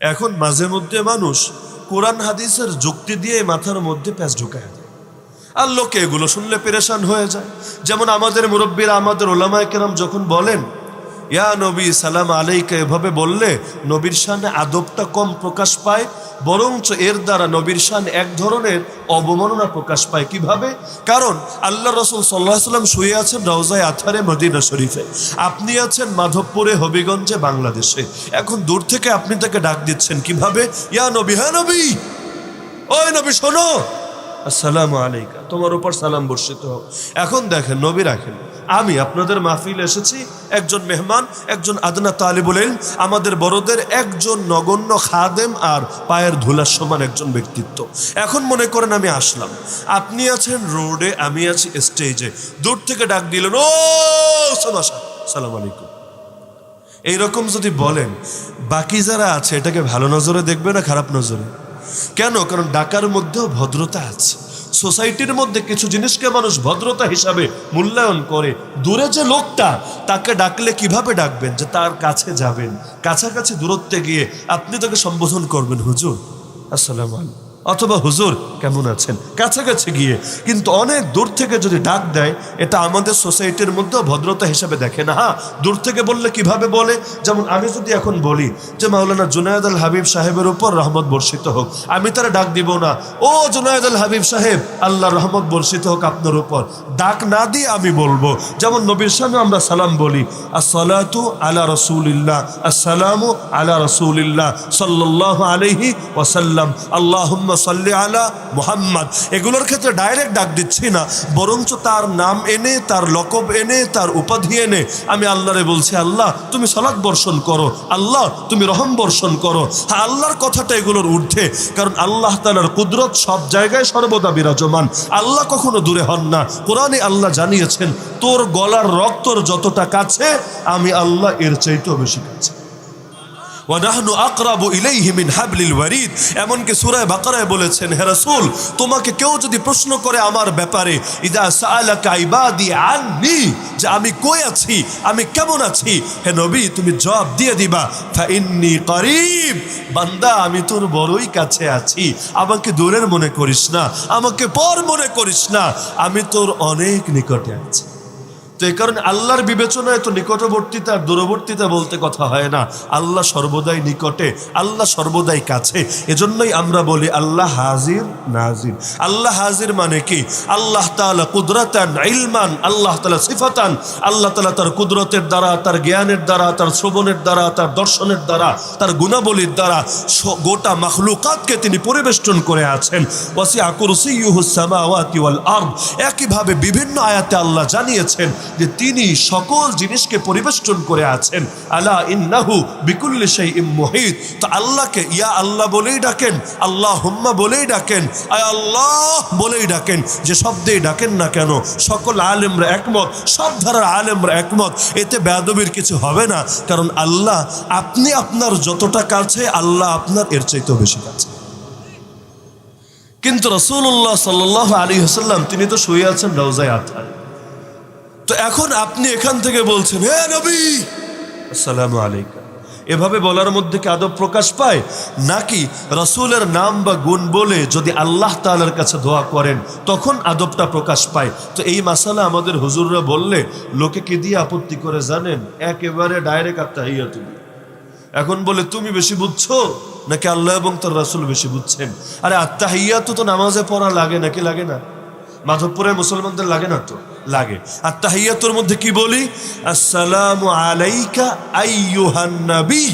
এখন মাঝে মধ্যে মানুষ কোরআন হাদিসের যুক্তি দিয়ে মাথার মধ্যে প্যাঁচ ঢুকায় দেয়, আর লোকে এগুলো শুনলে পেরেশান হয়ে যায়। যেমন আমাদের মুরব্বীরা, আমাদের ওলামায়ে কেরাম যখন বলেন ইয়া নবী সালাম আলাইকা, এভাবে বললে নবীর শানে আদবটা কম প্রকাশ পায়, বরঞ্চ এর দ্বারা নবীর শান এক ধরনের অবমাননা প্রকাশ পায়। কিভাবে? কারণ আল্লাহ রাসূল সাল্লাল্লাহু আলাইহি ওয়াসাল্লাম শুয়ে আছেন রওজায়ে আতহারে মদিনা শরীফে, আপনি আছেন মাধবপুরে হবিগঞ্জে বাংলাদেশে। এখন দূর থেকে আপনি তাকে ডাক দিচ্ছেন কিভাবে? ইয়া নবী, হ্যাঁ নবী, ওই নবী শোনো, আসসালামু আলাইকা, তোমার উপর সালাম বর্ষিত হোক। এখন দেখেন, নবী রাখেন, আমি আপনাদের মাহফিলে এসেছি, একজন মেহমান, একজন আদনা তালিবুল ইলম, আমাদের বড়দের একজন নগণ্য খাদেম আর পায়ের ধুলার সমান একজন ব্যক্তিত্ব। এখন মনে করেন আমি আসলাম, আপনি আছেন রোডে, আমি আছি স্টেজে, দূর থেকে ডাক দিলেন, ও সোনাশা সালাম আলাইকুম। এইরকম যদি বলেন, বাকি যারা আছে এটাকে ভালো নজরে দেখবে না খারাপ নজরে? কেন? কারণ ডাকার মধ্যেও ভদ্রতা আছে। সোসাইটির মধ্যে কিছু জিনিসকে মানুষ ভদ্রতা হিসাবে মূল্যায়ন করে। দূরে যে লোকটা, তাকে ডাকলে কিভাবে ডাকবেন? যে তার কাছে যাবেন, কাছাকাছি দূরত্বে গিয়ে আপনি তাকে সম্বোধন করবেন, হুজুর আসসালামু আলাইকুম, অথবা হুজুর কেমন আছেন, কাছাকাছি গিয়ে। কিন্তু অনেক দূর থেকে যদি ডাক দেয়, এটা আমাদের সোসাইটির মধ্যেও ভদ্রতা হিসাবে দেখে না। হ্যাঁ, দূর থেকে বললে কিভাবে বলে? যেমন আমি যদি এখন বলি যে মাওলানা জুনায়েদ আল হাবিব সাহেবের উপর রহমত বর্ষিত হোক, আমি তারা ডাক দিব না, ও জুনায়েদ আল হাবিব সাহেব আল্লাহর রহমত বর্ষিত হোক আপনার উপর। ডাক না দিয়ে আমি বলবো, যেমন নবীর সামনে আমরা সালাম বলি, আসসালাতু আলা রাসূলিল্লাহ, আসসালামু আলা রাসূলিল্লাহ সাল্লাল্লাহু আলাইহি ওয়াসাল্লাম, আল্লাহুম্মা সাল্লি আলা মুহাম্মদ। এগুলোর ক্ষেত্রে ডাইরেক্ট ডাক দিচ্ছি না, বরঞ্চ তার নাম এনে, তার লকব এনে, তার উপাধি এনে আমি আল্লাহরে বলছি, আল্লাহ তুমি সালাত বর্ষণ করো, আল্লাহ তুমি রহম বর্ষণ করো। হ্যাঁ, আল্লাহর কথাটা এগুলোর ঊর্ধ্বে, কারণ আল্লাহ তাআলার কুদরত সব জায়গায় সর্বদা বিরাজমান, আল্লাহ কখনো দূরে হন না। কোরআনে আল্লাহ জানিয়েছেন, তোর গলার রক্তর যতটা কাছে, আমি আল্লাহ এর চাইতেও বেশি কাছে। ওয়ানাহনু আকরাবু ইলাইহি মিন হাবলিল ওয়ারিদ। এমনকি সূরা বাকারায় বলেছেন, হে রাসূল, তোমাকে কেউ যদি প্রশ্ন করে আমার ব্যাপারে, ইদা সাআলাকা ইবাদি আননি, যে আমি কই আছি, আমি কেমন আছি, হে নবী তুমি জবাব দিয়ে দিবা, ফা ইন্নী করিব, বান্দা আমি তোর বড়ই কাছে আছি, আমাকে দূরের মনে করিস না, আমাকে পর মনে করিস না, আমি তোর অনেক নিকটে আছি। তো এই কারণে আল্লাহর বিবেচনায় তো নিকটবর্তিতা আর দূরবর্তিতা বলতে কথা হয় না। আল্লাহ সর্বদাই নিকটে, আল্লাহ সর্বদাই কাছে। এজন্যই আমরা বলি আল্লাহ হাজির নাজির। আল্লাহ হাজির মানে কি? আল্লাহ তাআলা কুদরতান, ইলমান, আল্লাহ তাআলা সিফাতান, আল্লাহ তাআলা তার কুদরতের দ্বারা, তার জ্ঞানের দ্বারা, তার শ্রবণের দ্বারা, তার দর্শনের দ্বারা, তার গুণাবলীর দ্বারা গোটা মাখলুকাতকে তিনি পরিবেষ্টন করে আছেন। ওয়াসিআ কুরসিয়্যুহুস সামাওয়াতি ওয়াল আরদ। একইভাবে বিভিন্ন আয়াতে আল্লাহ জানিয়েছেন যে তিনি সকল জিনিসকে পরিবেষ্টন করে আছেন। আলা ইন্নাহু বিকুল্লি শাইইন মুহিত। তো আল্লাহকে ইয়া আল্লাহ বলেই ডাকেন, আল্লাহুম্মা বলেই ডাকেন, আয় আল্লাহ বলেই ডাকেন, যে শব্দেই ডাকেন না কেন সকল আলেমরা একমত, সব ধারার আলেমরা একমত, এতে বেয়াদবির কিছু হবে না। কারণ আল্লাহ, আপনি আপনার যতটা কাছে, আল্লাহ আপনার এর চাইতেও বেশি কাছে। কিন্তু রাসূলুল্লাহ সাল্লাল্লাহু আলাইহি ওয়াসাল্লাম তিনি তো শুয়ে আছেন রওজায়ে আতহারে। তো এখন আপনি এখান থেকে বলছেন, হে নবী আসসালামু আলাইকুম, এভাবে বলার মধ্যে কি আদব প্রকাশ পায়? নাকি রাসূলের নাম বা গুণ বলে যদি আল্লাহ তাআলার কাছে দোয়া করেন তখন আদবটা প্রকাশ পায়? তো এই মাসালা আমাদের হুজুররা বললে লোকে কি দিয়ে আপত্তি করে জানেন? একেবারে ডাইরেক্ট আত্তাহিয়াতু। এখন বলে তুমি বেশি বুঝছো নাকি আল্লাহ এবং তার রাসূল বেশি বুঝছেন? আরে আত্তাহিয়াতু তো নামাজে পড়া লাগে নাকি লাগে না? মাধবপুরের মুসলমানদের লাগে না তো? লাগে। আর তাহিয়াতুর মধ্যে কি বলি? আসসালামু আলাইকা আইয়ুহান নবী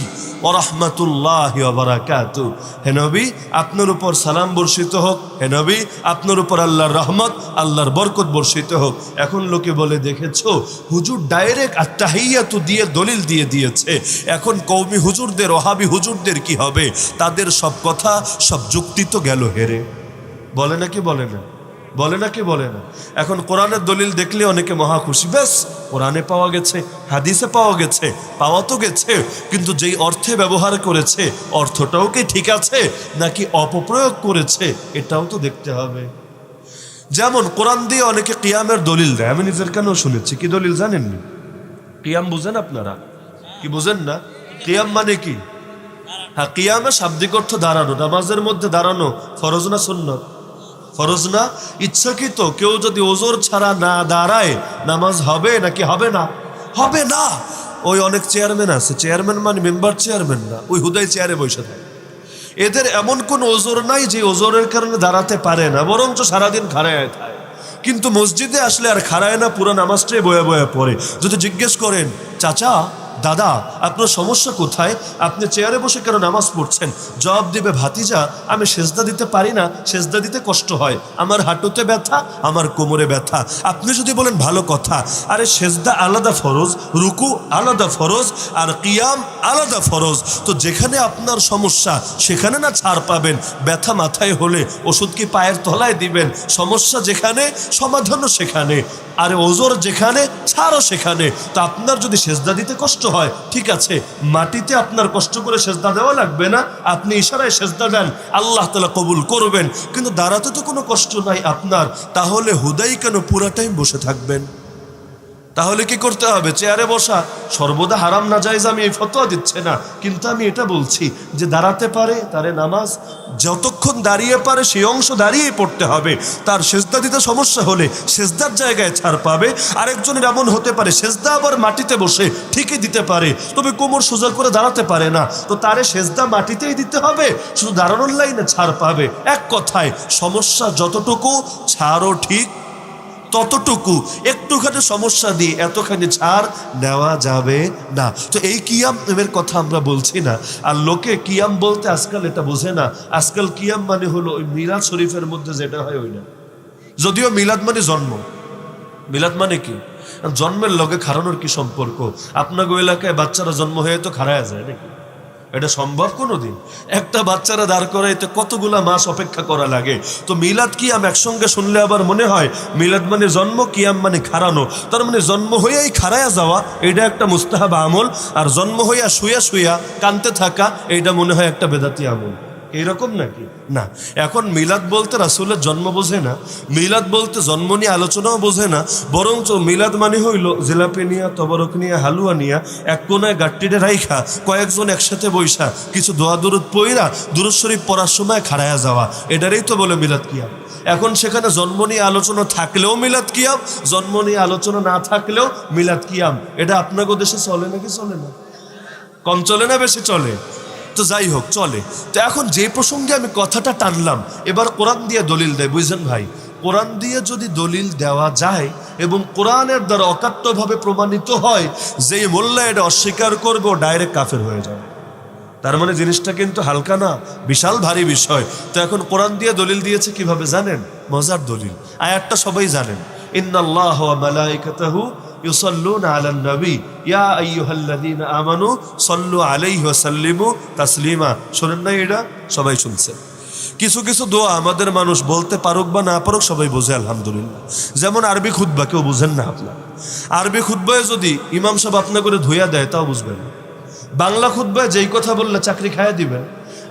ওয়া রাহমাতুল্লাহি ওয়া বারাকাতুহু। হে নবী আপনার উপর সালাম বর্ষিত হোক, হে নবী আপনার উপর আল্লাহর রহমত, আল্লাহর বরকত বর্ষিত হোক। এখন লোকে বলে, দেখেছো হুজুর ডাইরেক্ট আত্তাহিয়াতু দিয়ে দলিল দিয়ে দিয়েছে। এখন কওমি হুজুরদের, ওহাবি হুজুরদের কি হবে? তাদের সব কথা, সব যুক্তি তো গেল হেরে। বলে নাকি বলে না? বলে নাকি বলে না? এখন কোরআনের দলিল দেখলে অনেকে মহা খুশি, বেশ কোরআনে পাওয়া গেছে, হাদিসে পাওয়া গেছে, পাওয়া তো গেছে, কিন্তু যেই অর্থে ব্যবহার করেছে অর্থটাও কি ঠিক আছে নাকি অপপ্রয়োগ করেছে এটাও তো দেখতে হবে। যেমন কোরআন দিয়ে অনেকে কিয়ামের দলিল দেয়, আমি নিজের কেন শুনেছি। কি দলিল জানেননি? কিয়াম বুঝেন আপনারা? কি বুঝেন না? কিয়াম মানে কি? হ্যাঁ, কিয়ামে শাব্দিক অর্থ দাঁড়ানো, নামাজের মধ্যে দাঁড়ানো ফরজ না সুন্নত? ফরজ না? ইচ্ছাকৃত কেউ যদি ওজোর ছাড়া না দাঁড়ায় নামাজ হবে নাকি হবে না? হবে না। ওই অনেক চেয়ারম্যান আছে, চেয়ারম্যান মানে মেম্বার চেয়ারম্যান না, ওই হুদাই চেয়ারে বসে থাকে। এদের এমন কোন ওজোর নাই যে ওজোরের কারণে দাঁড়াতে পারে না, বরঞ্চ সারাদিন খাড়ায় থাকে। কিন্তু মসজিদে আসলে আর খাড়ায় না, পুরো নামাজটাই বয়ে বয়ে পড়ে। যদি জিজ্ঞেস করেন, চাচা দাদা আপনার সমস্যা কোথায়, আপনি চেয়ারে বসে কেন নামাজ পড়ছেন, জবাব দিবে, ভাতিজা আমি সেজদা দিতে পারি না, সেজদা দিতে কষ্ট হয়, আমার হাঁটুতে ব্যথা, আমার কোমরে ব্যথা। আপনি যদি বলেন ভালো কথা, আরে সেজদা আলাদা ফরজ, রুকু আলাদা ফরজ, আর কিয়াম আলাদা ফরজ। তো যেখানে আপনার সমস্যা সেখানে না ছাড় পাবেন। ব্যথা মাথায় হলে ওষুধ কি পায়ের তলায় দিবেন? সমস্যা যেখানে সমাধানও সেখানে, আর ওজোর যেখানে ছাড়ও সেখানে। তো আপনার যদি সেজদা দিতে কষ্ট হয়, ঠিক আছে, মাটিতে আপনার কষ্ট করে সেজদা দেওয়া লাগবে না, আপনি ইশারায় সেজদা দেন, আল্লাহ তাআলা কবুল করবেন। কিন্তু দাঁড়াতে তো কোনো কষ্ট নাই আপনার, তাহলে হুদাই কেন পুরা টাইম বসে থাকবেন? তাহলে কি করতে হবে? চেয়ারে বসা সর্বদা হারাম না জায়েজ আমি এই ফতোয়া দিচ্ছে না, কিন্তু আমি এটা বলছি যে দাঁড়াতে পারে তারে নামাজ যতক্ষণ দাঁড়িয়ে পারে সেই অংশ দাঁড়িয়েই পড়তে হবে। তার সেজদা দিতে সমস্যা হলে সেজদার জায়গায় ছাড় পাবে। আরেকজনের এমন হতে পারে সেজদা আবার মাটিতে বসে ঠিকই দিতে পারে, তবে কোমর সোজা করে দাঁড়াতে পারে না, তো তারে সেজদা মাটিতেই দিতে হবে, শুধু দাঁড়ানোর লাইনে ছাড় পাবে। এক কথায় সমস্যা যতটুকু, ছাড়ও ঠিক ততটুকু। একটুখানি সমস্যা দিয়ে এতখানি ছাড় নেওয়া যাবে না। তো এই কিয়ামের কথা আমরা বলছি না। আর লোকে কিয়াম বলতে আজকাল এটা বোঝে না, আজকাল কিয়াম মানে হলো ওই মিলাদ শরীফের মধ্যে যেটা হয় ওই না। যদিও মিলাদ মানে জন্ম, মিলাদ মানে কি? জন্মের লগে খাড়ানোর কি সম্পর্ক? আপনার এলাকায় বাচ্চারা জন্ম হয়ে তো খাড়ায় যায় নাকি? এটা সম্ভব কোনোদিন? একটা বাচ্চারা দাঁড় করাইতে কতগুলা মাস অপেক্ষা করা লাগে। তো মিলাদ কিয়াম একসঙ্গে শুনলে আবার মনে হয় মিলাদ মানে জন্ম, কিয়াম মানে খাড়ানো। তার মানে জন্ম হইয়াই খাড়ায়া যাওয়া এটা একটা মুস্তাহাব আমল, আর জন্ম হইয়া শুয়া শুয়া কানতে থাকা এইটা মনে হয় একটা বেদাতি আমল। এইরকম নাকি? না। এখন মিলাদ বলতে রাসূলের জন্ম বোঝে না, মিলাদ বলতে জন্ম নিয়ে আলোচনাও বোঝে না, বরঞ্চ মিলাদ মানে হইল জিলাপি নিয়া, তবরক নিয়া, হালুয়া নিয়া এক কোনায় গাট্টিডে রাইখা কয়েকজন একসাথে বৈশা কিছু দোয়া দুরুদ পইরা দুরুদ শরীফ পড়ার সময় খাড়ায়া যাওয়া, এটারই তো বলে মিলাদ কিয়াম। এখন সেখানে জন্ম নিয়ে আলোচনা থাকলেও মিলাদ কিয়াম, জন্ম নিয়ে আলোচনা না থাকলেও মিলাদ কিয়াম। এটা আপনাকে দেশে চলে নাকি চলে না? কম চলে না বেশি চলে? তো যাই হোক, চলে। তো এখন যে প্রসঙ্গে আমি কথাটা টানলাম, এবার কোরআন দিয়ে দলিল দেয়, বুঝছেন ভাই? কোরআন দিয়ে যদি দলিল দেওয়া যায় এবং কোরআনের দ্বারা অকাট্যভাবে প্রমাণিত হয়, যে মোল্লা এটা অস্বীকার করবে ও ডাইরেক্ট কাফের হয়ে যাবে। তার মানে জিনিসটা কিন্তু হালকা না, বিশাল ভারী বিষয়। তো এখন কোরআন দিয়ে দলিল দিয়েছে কিভাবে জানেন? মজার দলিল, আয়াতটা সবাই জানেন, ইন্নাল্লাহা ওয়া মালাইকাতাহু ইউসাল্লুনা আলান নবী ইয়া আইয়ুহাল্লাযীনা আমানু সাল্লু আলাইহি ওয়া সাল্লিমু তাসলিমা। শোনেন না? এটা সবাই শুনছে। কিছু কিছু দোয়া আমাদের মানুষ বলতে পারুক বা না পারুক সবাই বোঝে আলহামদুলিল্লাহ। যেমন আরবি খুতবা, কেউ বুঝেন না আপনার? আরবি খুতবায় যদি ইমাম সাহেব আপনা করে ধুইয়া দেয় তাও বুঝবেন। বাংলা খুতবায় যেই কথা বললে চাকরি খাইয়া দিবেন,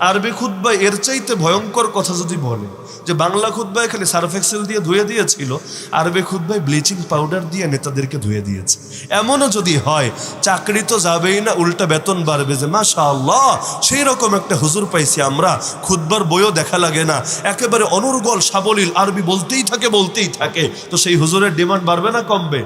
আরবি খুতবায় এর চাইতে ভয়ঙ্কর কথা যদি বলে, যে বাংলা খুতবায় খালি সার্ফ এক্সেল দিয়ে ধুয়ে দিয়েছিল, আরবি খুতবায় ব্লিচিং পাউডার দিয়ে নেতাদেরকে ধুয়ে দিয়েছে, এমনও যদি হয়, চাকরি তো যাবেই না, উল্টা বেতন বাড়বে। যে মাশাআল্লাহ, সেই রকম একটা হুজুর পাইছি আমরা, খুতবার বইও দেখা লাগে না, একেবারে অনর্গল সাবলীল আরবি বলতেই থাকে। তো সেই হুজুরের ডিমান্ড বাড়বে না কমবে?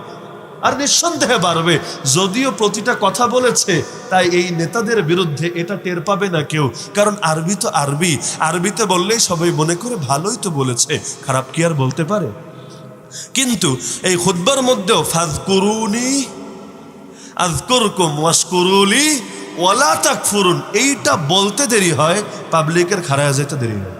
আর নিঃসন্দেহে বাড়বে। যদিও প্রতিটা কথা বলেছে, তাই এই নেতাদের বিরুদ্ধে এটা টের পাবে না কেউ, কারণ আরবি তো আরবি, আরবিতে বললেই সবাই মনে করে ভালোই তো বলেছে, খারাপ কি আর বলতে পারে? কিন্তু এই খুতবার মধ্যেও ফাযকুরুনি আযকুরকুম ওয়াশকুরুলি ওয়ালা তাকফুরুন, এইটা বলতে দেরি হয়, পাবলিকের খাড়ায় যেতে দেরি হয়।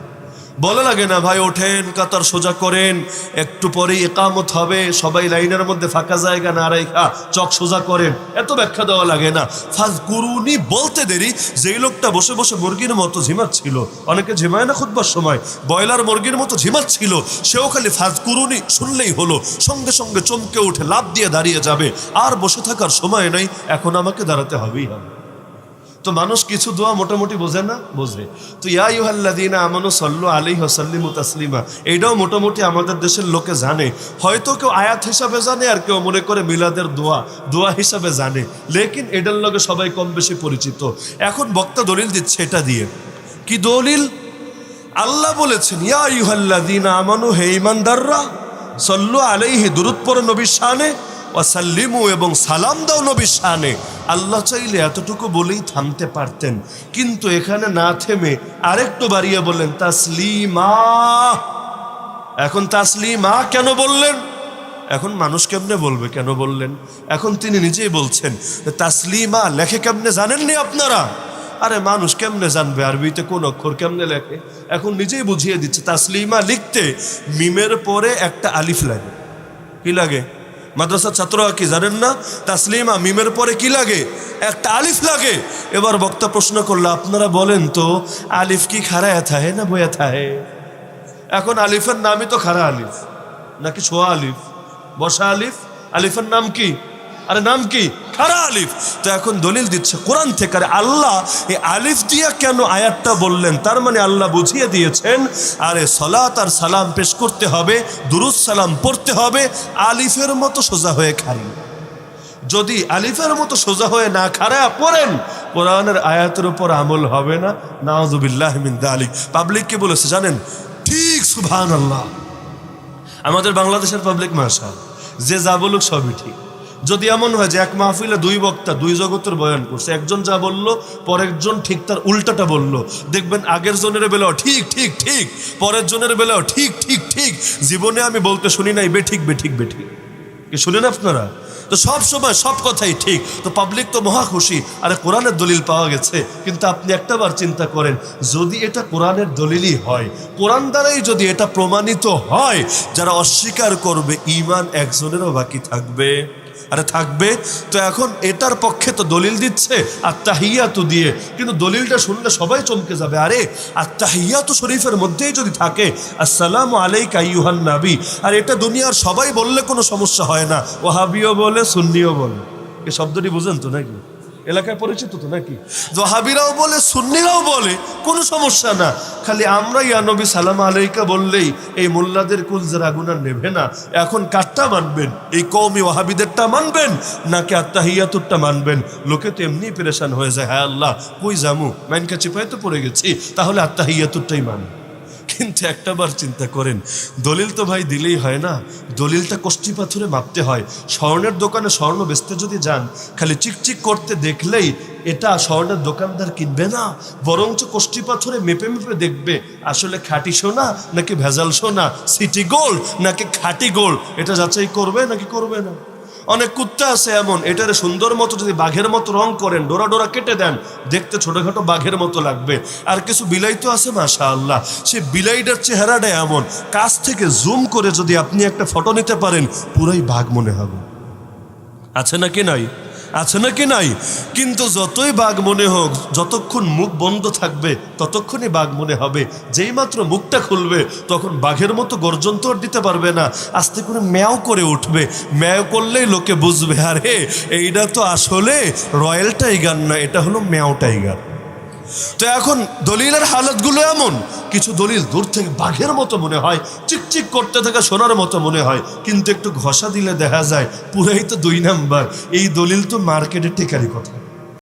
বলে লাগে না ভাই ওঠেন, কাতার সোজা করেন, একটু পরে ইকামত হবে, সবাই লাইনের মধ্যে ফাঁকা জায়গা না রাখা চক সোজা করেন, এত ব্যাখ্যা দেওয়া লাগে না। ফাযকুরুনি বলতে দেরি। যেই লোকটা বসে বসে মুরগির মতো ঝিমাচ্ছিল, অনেকে ঝিমায় না খুতবার সময়, ব্রয়লার মুরগির মতো ঝিমাচ্ছিল, সেও খালি ফাযকুরুনি শুনলেই হলো, সঙ্গে সঙ্গে চমকে উঠে লাফ দিয়ে দাঁড়িয়ে যাবে, আর বসে থাকার সময় নাই, এখন আমাকে দাঁড়াতে হবেই হবে। তো মানুষ কিছু দোয়া মোটামুটি বোঝে না, বোঝে। তো ইয়া আইয়ুহাল্লাযীনা আমানু সাল্লু আলাইহি ওয়া সাল্লিমু তাসলিমা, এইটাও মোটামুটি আমাদের দেশের লোকে জানে। হয়তো কেউ আয়াত হিসাবে জানে, আর কেউ মনে করে মিলাদের দোয়া হিসাবে জানে, লেকিন এটার লগে সবাই কম বেশি পরিচিত। এখন বক্তা দলিল দিচ্ছে এটা দিয়ে। কি দলিল? আল্লাহ বলেছেন ইয়া আইয়ুহাল্লাযীনা আমানু, হে ঈমানদাররা, সাল্লু আলাইহি, দুরূদ পড়ো নবীর শানে, ওয়াসাল্লিমু, এবং সালাম দাও নবীর শানে। আল্লাহ চাইলে এতটুকু বলেই থামতে পারতেন, কিন্তু এখানে না থেমে আরেকটু বাড়িয়ে বললেন তাসলিমা। এখন তাসলিমা কেন বললেন? এখন মানুষ কেমনে বলবে কেন বললেন? এখন তিনি নিজেই বলছেন তাসলিমা লেখে কেমনে জানেননি আপনারা? আরে মানুষ কেমনে জানবে আরবিতে কোন অক্ষর কেমনে লেখে? এখন নিজেই বুঝিয়ে দিচ্ছে। তাসলিমা লিখতে মিমের পরে একটা আলিফ লাগে। কি লাগে? মাদ্রাসার ছাত্ররা কি জানেন না? তাসলিমা মিমের পরে কি লাগে? একটা আলিফ লাগে। এবার বক্তা প্রশ্ন করলো, আপনারা বলেন তো আলিফ কি খাড়ায়া থাকে না বয়া থাকে? এখন আলিফের নামই তো খাড়া আলিফ, নাকি ছোয়া আলিফ, বসা আলিফ? আলিফের নাম কি? আরে নাম কি? খাড়া আলিফ। তো এখন দলিল দিচ্ছে কোরআন থেকে। আরে আল্লাহ এই আলিফ দিয়া কেন আয়াতটা বললেন? তার মানে আল্লাহ বুঝিয়ে দিয়েছেন আরে সালাত আর সালাম পেশ করতে হবে, দুরূদ সালাম পড়তে হবে আলিফের মতো সোজা হয়ে খাড়ি। যদি আলিফের মতো সোজা হয়ে না খাড়া পড়েন, কোরআনের আয়াতের উপর আমল হবে না। নাউযুবিল্লাহি মিন যালিক। পাবলিককে বলেছে জানেন? ঠিক সুবহানাল্লাহ। আমাদের বাংলাদেশের পাবলিক মাশাআল্লাহ, যে যা বলুক সবই ঠিক। যদি এমন হয় যে এক মাহফিলে দুই বক্তা দুই জগতের বয়ান করছে, একজন যা বললো পরেরজন ঠিক তার উল্টাটা বললো, দেখবেন আগের জনের বেলাও ঠিক ঠিক ঠিক, পরের জনের বেলাও ঠিক ঠিক ঠিক। জীবনে আমি বলতে শুনি নাই বেঠিক বেঠিক বেঠিক, কি শুনেন আপনারা? তো সব সময় সব কথাই ঠিক। তো পাবলিক তো মহা খুশি, আরে কোরআনের দলিল পাওয়া গেছে। কিন্তু আপনি একটাবার চিন্তা করেন, যদি এটা কোরআনের দলিলই হয়, কোরআন দ্বারাই যদি এটা প্রমাণিত হয়, যারা অস্বীকার করবে ঈমান একজনেরও বাকি থাকবে? আরে থাকবে। তো এখন এটার পক্ষে তো দলিল দিচ্ছে আত্তাহিয়াতু দিয়ে, কিন্তু দলিলটা শুনলে সবাই চমকে যাবে। আরে আত্তাহিয়াতু শরীফের মধ্যেই যদি থাকে আসসালামু আলাইকা আইয়ুহান নবী, আর এটা দুনিয়ার সবাই বললে কোনো সমস্যা হয় না, ওয়াহাবিও বলে সুন্নিও বলে। এই শব্দটি বুঝেন তো নাকি? এলাকায় পরিচিত তো নাকি? ওয়াহাবিরাও বলে সুন্নিরাও বলে, কোনো সমস্যা না। খালি আমরা ইয়া নবী সালাম আলাইকা বললেই এই মোল্লাদের কুলজের আগুন আর নেভে না। এখন কারটা মানবেন? এই কওমি ওয়াহাবিদেরটা মানবেন নাকি আত্তাহিয়াতুরটা মানবেন? লোকে তো এমনি পেরেশান হয়ে যায়, হ্যাঁ আল্লাহ কই জামু, মাইনকা চিপায় তো পড়ে গেছি, তাহলে আত্তাহিয়াতুরটাই মান। কিন্তু একটাবার চিন্তা করেন, দলিল তো ভাই দিলেই হয় না, দলিলটা কষ্টি পাথরে মাপতে হয়। স্বর্ণের দোকানে স্বর্ণ বেচতে যদি যান, খালি চিকচিক করতে দেখলেই এটা স্বর্ণের দোকানদার কিনবে না, বরঞ্চ কষ্টি পাথরে মেপে মেপে দেখবে আসলে খাঁটি সোনা নাকি ভেজাল সোনা, সিটি গোল্ড নাকি খাঁটি গোল্ড, এটা যাচাই করবে নাকি করবে না? অনেক কুত্তা আছে এমন, এটারে সুন্দর মতো যদি বাঘের মতো রং করেন, ডোরা ডোরা কেটে দেন, দেখতে ছোটখাটো বাঘের মতো লাগবে। আর কিছু বিলাই তো আছে মাশাআল্লাহ, সে বিলাইটার চেহারাটা এমন, কাছ থেকে জুম করে যদি আপনি একটা ফটো নিতে পারেন পুরাই বাঘ মনে হবে। আছে নাকি নাই? আছে নাকি নাই? কিন্তু যতই বাঘ মনে হোক, যতক্ষণ মুখ বন্ধ থাকবে ততক্ষণই বাঘ মনে হবে। যেই মাত্র মুখটা খুলবে তখন বাঘের মতো গর্জন তো আর দিতে পারবে না, আস্তে করে ম্যাও করে উঠবে। ম্যাও করলেই লোকে বুঝবে আরে এইটা তো আসলে রয়্যাল টাইগার না, এটা হলো ম্যাও টাইগার। তো এখন দলিলের হালতগুলো এমন, কিছু দলিল দূর থেকে বাঘের মতো মনে হয়, চিকচিক করতে থাকা সোনার মতো মনে হয়, কিন্তু একটু ঘষা দিলে দেখা যায় পুরাই তো 2 নাম্বার। এই দলিল তো মার্কেটে টেকারি কথা।